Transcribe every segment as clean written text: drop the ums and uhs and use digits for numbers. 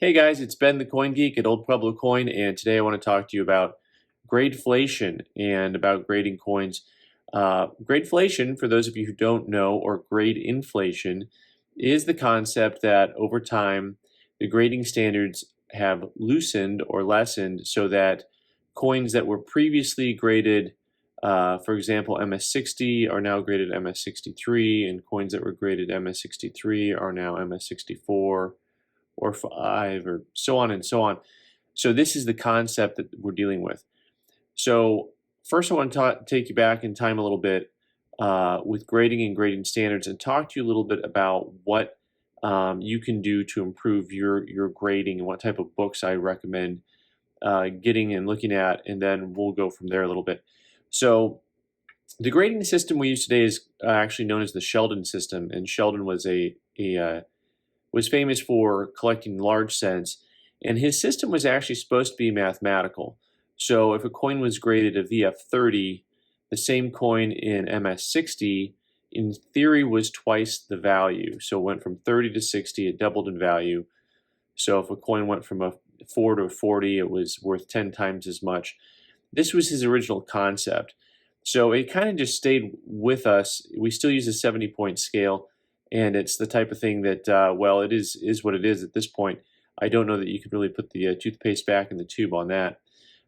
Hey guys, it's Ben the Coin Geek at Old Pueblo Coin, and today I want to talk to you about gradeflation and about grading coins. Gradeflation, for those of you who don't know, or grade inflation, is the concept that over time the grading standards have loosened or lessened so that coins that were previously graded, for example, MS60 are now graded MS63, and coins that were graded MS63 are now MS64 or 5, or so on and so on. So this is the concept that we're dealing with. So first I want to take you back in time a little bit with grading and grading standards and talk to you a little bit about what you can do to improve your grading and what type of books I recommend getting and looking at, and then we'll go from there a little bit. So the grading system we use today is actually known as the Sheldon system, and Sheldon was was famous for collecting large cents, and his system was actually supposed to be mathematical. So if a coin was graded a VF30, the same coin in MS60 in theory was twice the value. So it went from 30 to 60, it doubled in value. So if a coin went from a 4 to a 40, it was worth 10 times as much. This was his original concept. So it kind of just stayed with us. We still use a 70-point scale, and it's the type of thing that, well, it is what it is at this point. I don't know that you could really put the toothpaste back in the tube on that.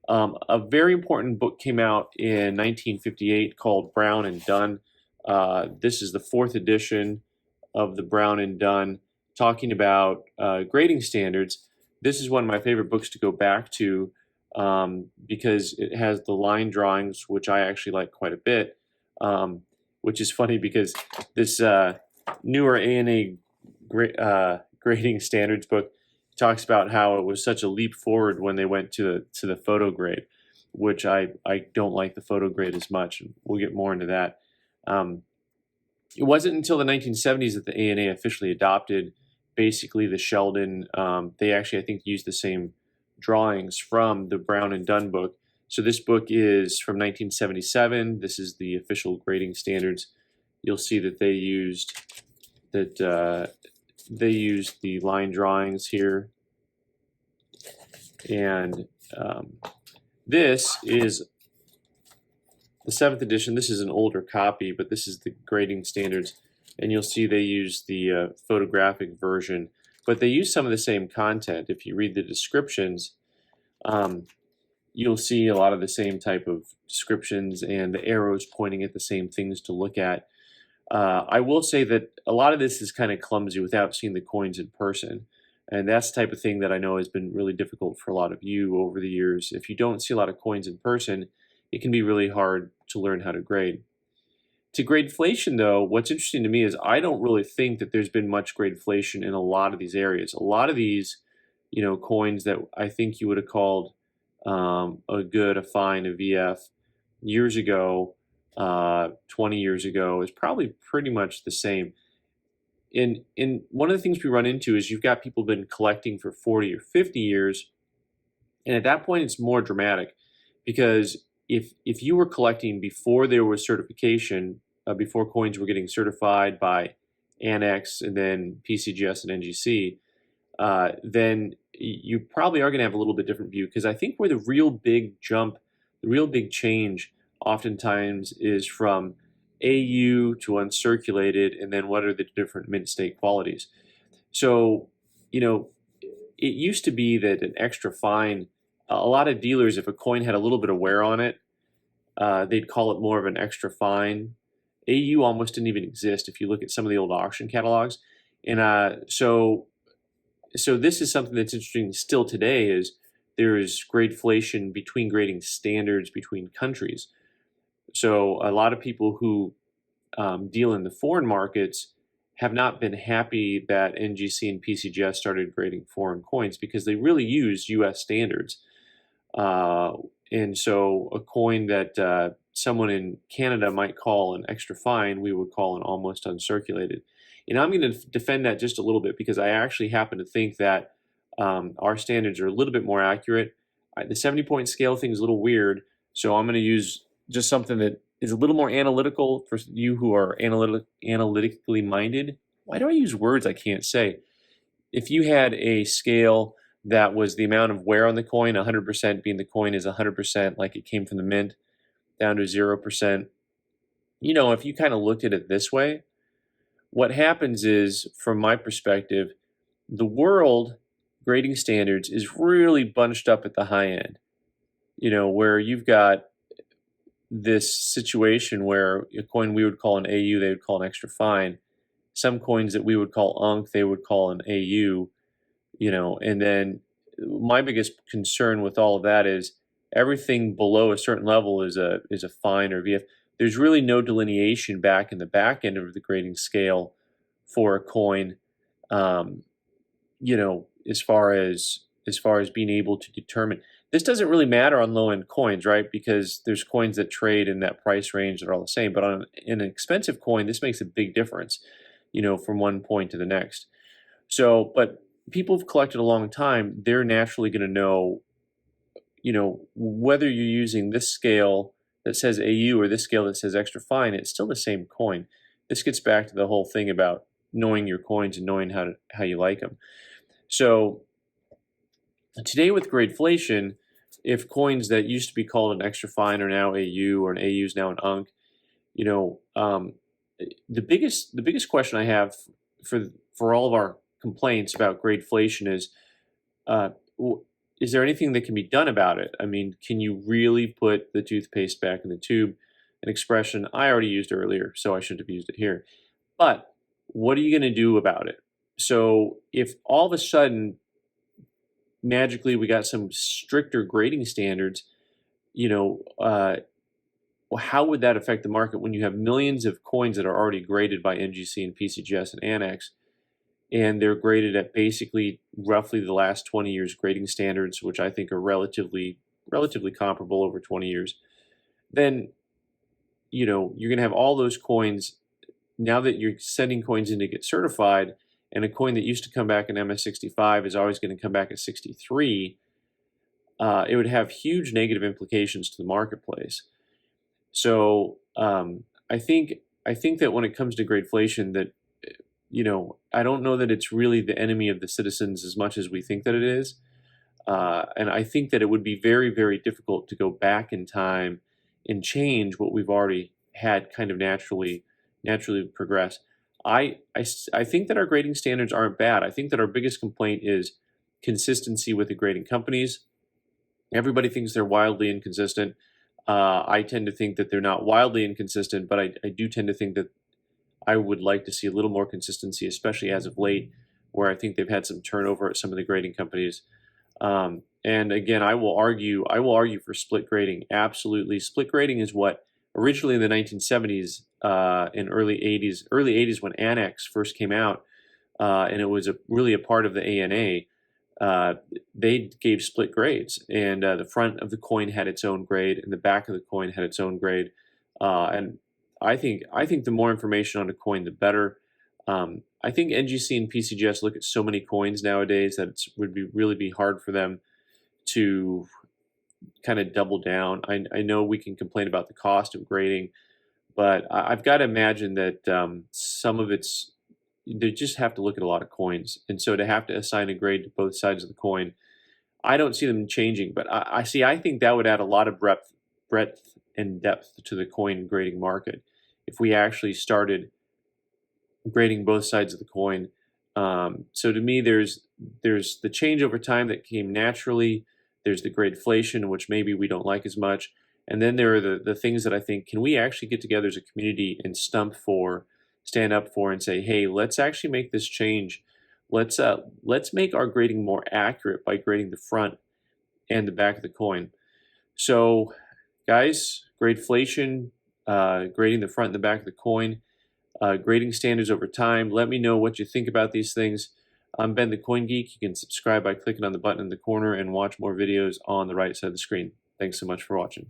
A very important book came out in 1958 called Brown and Dunn. This is the 4th edition of the Brown and Dunn, talking about grading standards. This is one of my favorite books to go back to because it has the line drawings, which I actually like quite a bit, which is funny because this newer ANA grading standards book talks about how it was such a leap forward when they went to the photo grade, which I don't like the photo grade as much, and we'll get more into that. It wasn't until the 1970s that the ANA officially adopted basically the Sheldon. They actually, I think, used the same drawings from the Brown and Dunn book. So this book is from 1977. This is the official grading standards. You'll see that they used the line drawings here, and this is the 7th edition. This is an older copy, but this is the grading standards, and you'll see they use the photographic version, but they use some of the same content. If you read the descriptions, you'll see a lot of the same type of descriptions and the arrows pointing at the same things to look at. I will say that a lot of this is kind of clumsy without seeing the coins in person, and that's the type of thing that I know has been really difficult for a lot of you over the years. If you don't see a lot of coins in person, it can be really hard to learn how to grade. To gradeflation, though, what's interesting to me is I don't really think that there's been much gradeflation in a lot of these areas. A lot of these, coins that I think you would have called a good, a fine, a VF years ago, 20 years ago, is probably pretty much the same. In one of the things we run into is you've got people been collecting for 40 or 50 years, and at that point it's more dramatic, because if you were collecting before there was certification, before coins were getting certified by Annex and then PCGS and NGC, then you probably are going to have a little bit different view, because I think where the real big jump, the real big change oftentimes is from AU to uncirculated, and then what are the different mint state qualities. So, it used to be that an extra fine, a lot of dealers, if a coin had a little bit of wear on it, they'd call it more of an extra fine. AU almost didn't even exist if you look at some of the old auction catalogs. And so this is something that's interesting still today, is there is gradeflation between grading standards between countries. So a lot of people who deal in the foreign markets have not been happy that NGC and PCGS started grading foreign coins, because they really use US standards. And so a coin that someone in Canada might call an extra fine, we would call an almost uncirculated. And I'm going to defend that just a little bit, because I actually happen to think that our standards are a little bit more accurate. The 70-point scale thing is a little weird, so I'm going to use just something that is a little more analytical for you who are analytically minded. Why do I use words I can't say? If you had a scale that was the amount of wear on the coin, 100% being the coin is 100% like it came from the mint, down to 0%. If you kind of looked at it this way, what happens is, from my perspective, the world grading standards is really bunched up at the high end, where you've got this situation where a coin we would call an AU, they would call an extra fine. Some coins that we would call UNC, they would call an AU, and then my biggest concern with all of that is everything below a certain level is a fine or VF. There's really no delineation back in the back end of the grading scale for a coin, as far as being able to determine. This doesn't really matter on low-end coins, right? Because there's coins that trade in that price range that are all the same. But on an expensive coin, this makes a big difference, from one point to the next. So, but people have collected a long time, they're naturally going to know, whether you're using this scale that says AU or this scale that says extra fine, it's still the same coin. This gets back to the whole thing about knowing your coins and knowing how you like them. So today with Gradeflation, if coins that used to be called an extra fine are now AU, or an AU is now an UNC, the biggest question I have for all of our complaints about Gradeflation is there anything that can be done about it? I mean, can you really put the toothpaste back in the tube? An expression I already used earlier, so I shouldn't have used it here. But what are you going to do about it? So if all of a sudden, magically, we got some stricter grading standards, how would that affect the market when you have millions of coins that are already graded by NGC and PCGS and Annex, and they're graded at basically roughly the last 20 years grading standards, which I think are relatively comparable over 20 years, then you're going to have all those coins. Now that you're sending coins in to get certified, and a coin that used to come back in MS65 is always going to come back at 63, it would have huge negative implications to the marketplace. So I think that when it comes to Gradeflation, that I don't know that it's really the enemy of the citizens as much as we think that it is, and I think that it would be very, very difficult to go back in time and change what we've already had kind of naturally progress. I think that our grading standards aren't bad. I think that our biggest complaint is consistency with the grading companies. Everybody thinks they're wildly inconsistent. I tend to think that they're not wildly inconsistent, but I do tend to think that I would like to see a little more consistency, especially as of late, where I think they've had some turnover at some of the grading companies. And again, I will argue for split grading. Absolutely, split grading is what originally in the 1970s and early 80s when Annex first came out, and it was really a part of the ANA. They gave split grades, and the front of the coin had its own grade, and the back of the coin had its own grade. And I think the more information on a coin, the better. I think NGC and PCGS look at so many coins nowadays that it would really be hard for them to kind of double down. I know we can complain about the cost of grading, but I've got to imagine that some of it's, they just have to look at a lot of coins. And so to have to assign a grade to both sides of the coin, I don't see them changing. But I think that would add a lot of breadth and depth to the coin grading market if we actually started grading both sides of the coin. So to me, there's the change over time that came naturally. There's the Gradeflation, which maybe we don't like as much. And then there are the things that I think, can we actually get together as a community and stand up for and say, hey, let's actually make this change. Let's make our grading more accurate by grading the front and the back of the coin. So guys, Gradeflation, grading the front and the back of the coin, grading standards over time. Let me know what you think about these things. I'm Ben the Coin Geek. You can subscribe by clicking on the button in the corner and watch more videos on the right side of the screen. Thanks so much for watching.